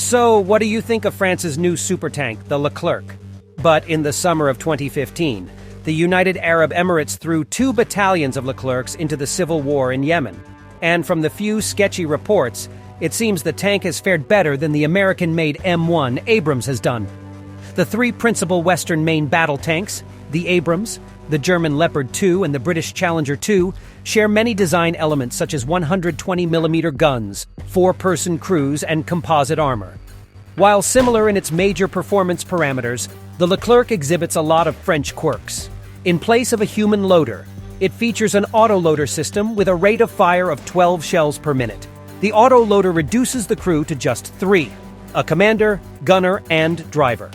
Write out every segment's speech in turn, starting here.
So, what do you think of France's new supertank, the Leclerc? But in the summer of 2015, the United Arab Emirates threw 2 battalions of Leclercs into the civil war in Yemen. And from the few sketchy reports, it seems the tank has fared better than the American-made M-1 Abrams has done. The 3 principal Western main battle tanks, the Abrams, the German Leopard 2 and the British Challenger 2, share many design elements such as 120mm guns, 4-person crews, and composite armor. While similar in its major performance parameters, the Leclerc exhibits a lot of French quirks. In place of a human loader, it features an autoloader system with a rate of fire of 12 shells per minute. The autoloader reduces the crew to just 3: a commander, gunner, and driver.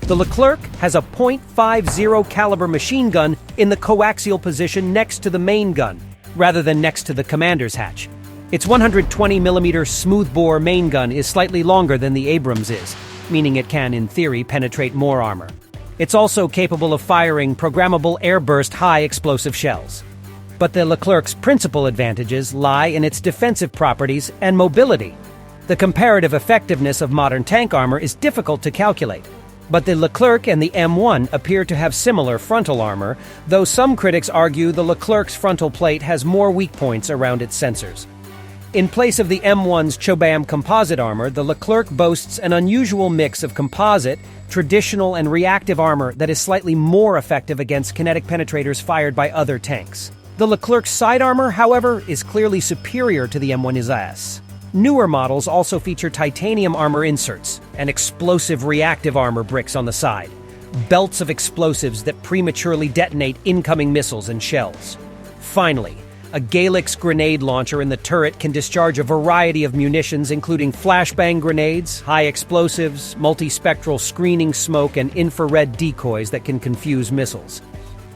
The Leclerc has a .50 caliber machine gun in the coaxial position next to the main gun, rather than next to the commander's hatch. Its 120mm smoothbore main gun is slightly longer than the Abrams is, meaning it can, in theory, penetrate more armor. It's also capable of firing programmable airburst high-explosive shells. But the Leclerc's principal advantages lie in its defensive properties and mobility. The comparative effectiveness of modern tank armor is difficult to calculate, but the Leclerc and the M1 appear to have similar frontal armor, though some critics argue the Leclerc's frontal plate has more weak points around its sensors. In place of the M1's Chobam composite armor, the Leclerc boasts an unusual mix of composite, traditional, and reactive armor that is slightly more effective against kinetic penetrators fired by other tanks. The Leclerc's side armor, however, is clearly superior to the M1's. Newer models also feature titanium armor inserts and explosive reactive armor bricks on the side, belts of explosives that prematurely detonate incoming missiles and shells. Finally, a Galix grenade launcher in the turret can discharge a variety of munitions including flashbang grenades, high explosives, multispectral screening smoke, and infrared decoys that can confuse missiles.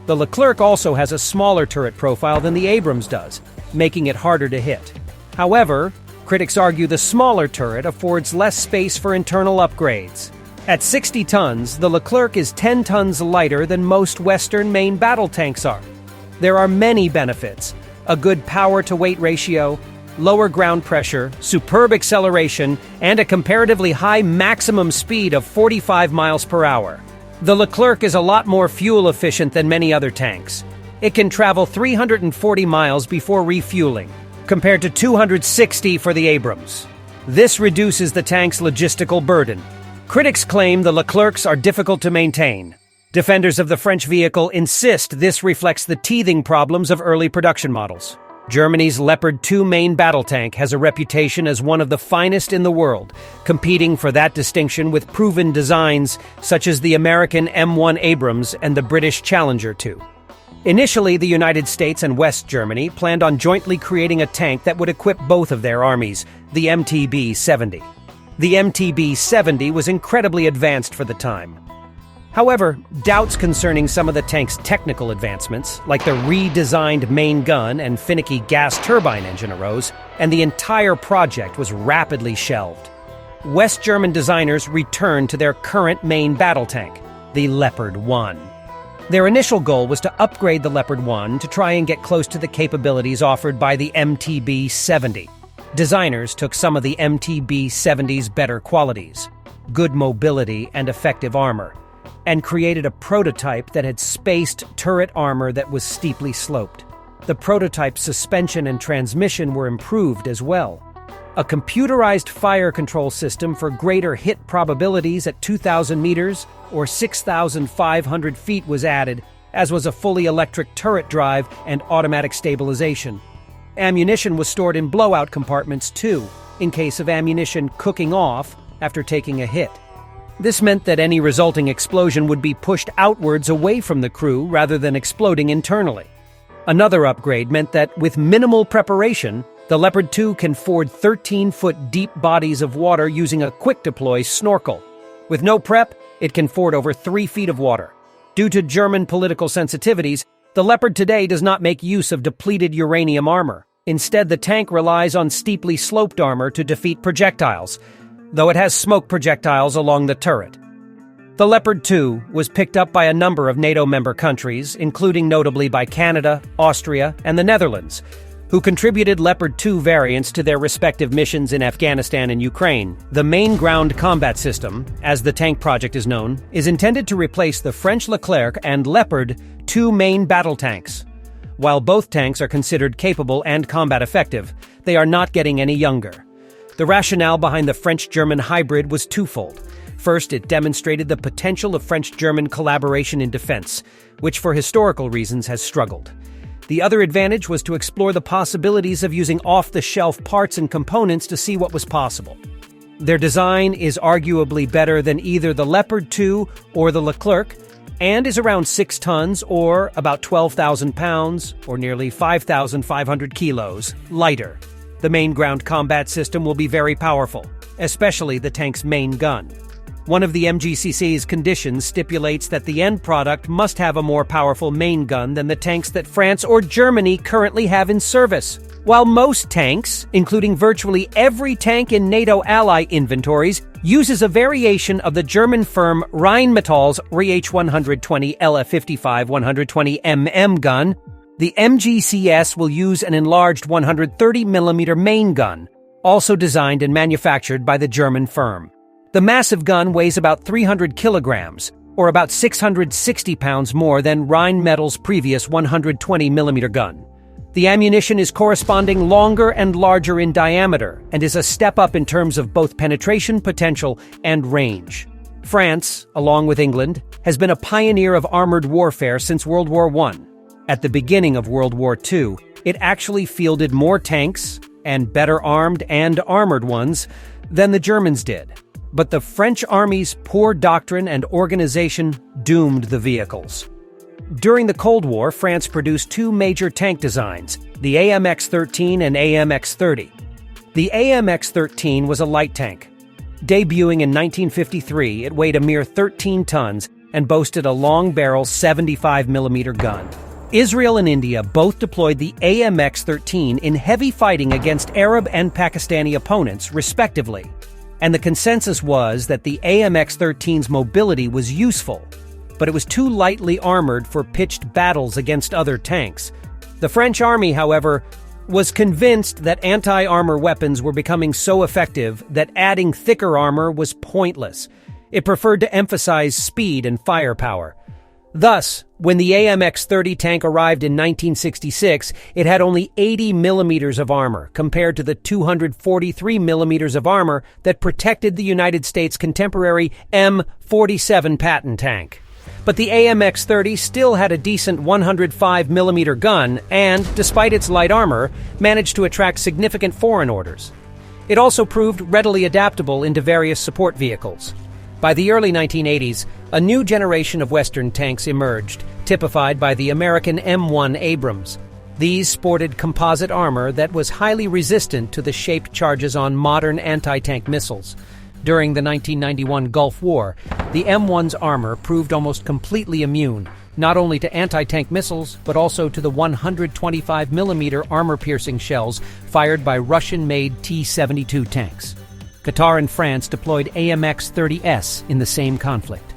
The Leclerc also has a smaller turret profile than the Abrams does, making it harder to hit. However, critics argue the smaller turret affords less space for internal upgrades. At 60 tons, the Leclerc is 10 tons lighter than most Western main battle tanks are. There are many benefits: a good power-to-weight ratio, lower ground pressure, superb acceleration, and a comparatively high maximum speed of 45 miles per hour. The Leclerc is a lot more fuel efficient than many other tanks. It can travel 340 miles before refueling, compared to 260 for the Abrams. This reduces the tank's logistical burden. Critics claim the Leclercs are difficult to maintain. Defenders of the French vehicle insist this reflects the teething problems of early production models. Germany's Leopard 2 main battle tank has a reputation as one of the finest in the world, competing for that distinction with proven designs such as the American M-1 Abrams and the British Challenger 2. Initially, the United States and West Germany planned on jointly creating a tank that would equip both of their armies, the MTB-70. The MTB-70 was incredibly advanced for the time. However, doubts concerning some of the tank's technical advancements, like the redesigned main gun and finicky gas turbine engine, arose, and the entire project was rapidly shelved. West German designers returned to their current main battle tank, the Leopard 1. Their initial goal was to upgrade the Leopard 1 to try and get close to the capabilities offered by the MTB-70. Designers took some of the MTB-70's better qualities, good mobility and effective armor, and created a prototype that had spaced turret armor that was steeply sloped. The prototype's suspension and transmission were improved as well. A computerized fire control system for greater hit probabilities at 2,000 meters or 6,500 feet was added, as was a fully electric turret drive and automatic stabilization. Ammunition was stored in blowout compartments too, in case of ammunition cooking off after taking a hit. This meant that any resulting explosion would be pushed outwards away from the crew rather than exploding internally. Another upgrade meant that, with minimal preparation, the Leopard 2 can ford 13-foot deep bodies of water using a quick-deploy snorkel. With no prep, it can ford over 3 feet of water. Due to German political sensitivities, the Leopard today does not make use of depleted uranium armor. Instead, the tank relies on steeply sloped armor to defeat projectiles, though it has smoke projectiles along the turret. The Leopard 2 was picked up by a number of NATO member countries, including notably by Canada, Austria, and the Netherlands, who contributed Leopard 2 variants to their respective missions in Afghanistan and Ukraine. The main ground combat system, as the tank project is known, is intended to replace the French Leclerc and Leopard 2 main battle tanks. While both tanks are considered capable and combat effective, they are not getting any younger. The rationale behind the French-German hybrid was twofold. First, it demonstrated the potential of French-German collaboration in defense, which for historical reasons has struggled. The other advantage was to explore the possibilities of using off-the-shelf parts and components to see what was possible. Their design is arguably better than either the Leopard 2 or the Leclerc, and is around 6 tons, or about 12,000 pounds, or nearly 5,500 kilos, lighter. The main ground combat system will be very powerful, especially the tank's main gun. One of the MGCC's conditions stipulates that the end product must have a more powerful main gun than the tanks that France or Germany currently have in service. While most tanks, including virtually every tank in NATO ally inventories, uses a variation of the German firm Rheinmetall's RH120 LF55 120mm gun, the MGCS will use an enlarged 130mm main gun, also designed and manufactured by the German firm. The massive gun weighs about 300 kilograms, or about 660 pounds more than Rheinmetall's previous 120mm gun. The ammunition is corresponding longer and larger in diameter, and is a step up in terms of both penetration potential and range. France, along with England, has been a pioneer of armored warfare since World War I. At the beginning of World War II, it actually fielded more tanks, and better armed and armored ones, than the Germans did. But the French Army's poor doctrine and organization doomed the vehicles. During the Cold War, France produced 2 major tank designs, the AMX-13 and AMX-30. The AMX-13 was a light tank. Debuting in 1953, it weighed a mere 13 tons and boasted a long-barrel 75mm gun. Israel and India both deployed the AMX-13 in heavy fighting against Arab and Pakistani opponents, respectively. And the consensus was that the AMX-13's mobility was useful, but it was too lightly armored for pitched battles against other tanks. The French army, however, was convinced that anti-armor weapons were becoming so effective that adding thicker armor was pointless. It preferred to emphasize speed and firepower. Thus, when the AMX-30 tank arrived in 1966, it had only 80 millimeters of armor, compared to the 243 millimeters of armor that protected the United States' contemporary M47 Patton tank. But the AMX-30 still had a decent 105 millimeter gun and, despite its light armor, managed to attract significant foreign orders. It also proved readily adaptable into various support vehicles. By the early 1980s, a new generation of Western tanks emerged, typified by the American M-1 Abrams. These sported composite armor that was highly resistant to the shaped charges on modern anti-tank missiles. During the 1991 Gulf War, the M1's armor proved almost completely immune, not only to anti-tank missiles, but also to the 125mm armor-piercing shells fired by Russian-made T-72 tanks. Qatar and France deployed AMX-30S in the same conflict.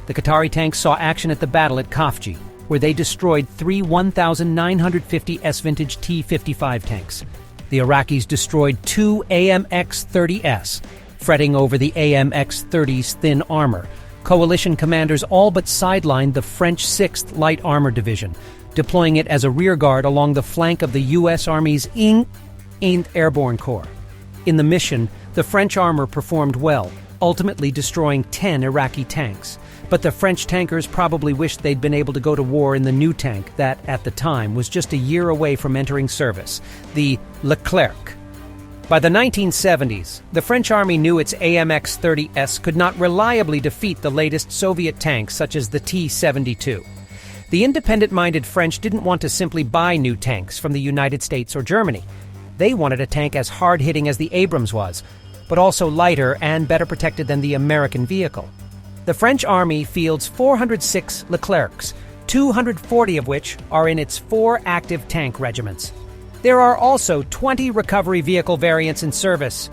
The Qatari tanks saw action at the battle at Khafji, where they destroyed 3 1950S vintage T-55 tanks. The Iraqis destroyed 2 AMX-30S, fretting over the AMX-30's thin armor. Coalition commanders all but sidelined the French 6th Light Armor Division, deploying it as a rearguard along the flank of the U.S. Army's 8th Airborne Corps. In the mission, the French armor performed well, ultimately destroying 10 Iraqi tanks. But the French tankers probably wished they'd been able to go to war in the new tank that, at the time, was just a year away from entering service, the Leclerc. By the 1970s, the French Army knew its AMX-30S could not reliably defeat the latest Soviet tanks such as the T-72. The independent-minded French didn't want to simply buy new tanks from the United States or Germany. They wanted a tank as hard-hitting as the Abrams was, but also lighter and better protected than the American vehicle. The French Army fields 406 Leclercs, 240 of which are in its 4 active tank regiments. There are also 20 recovery vehicle variants in service,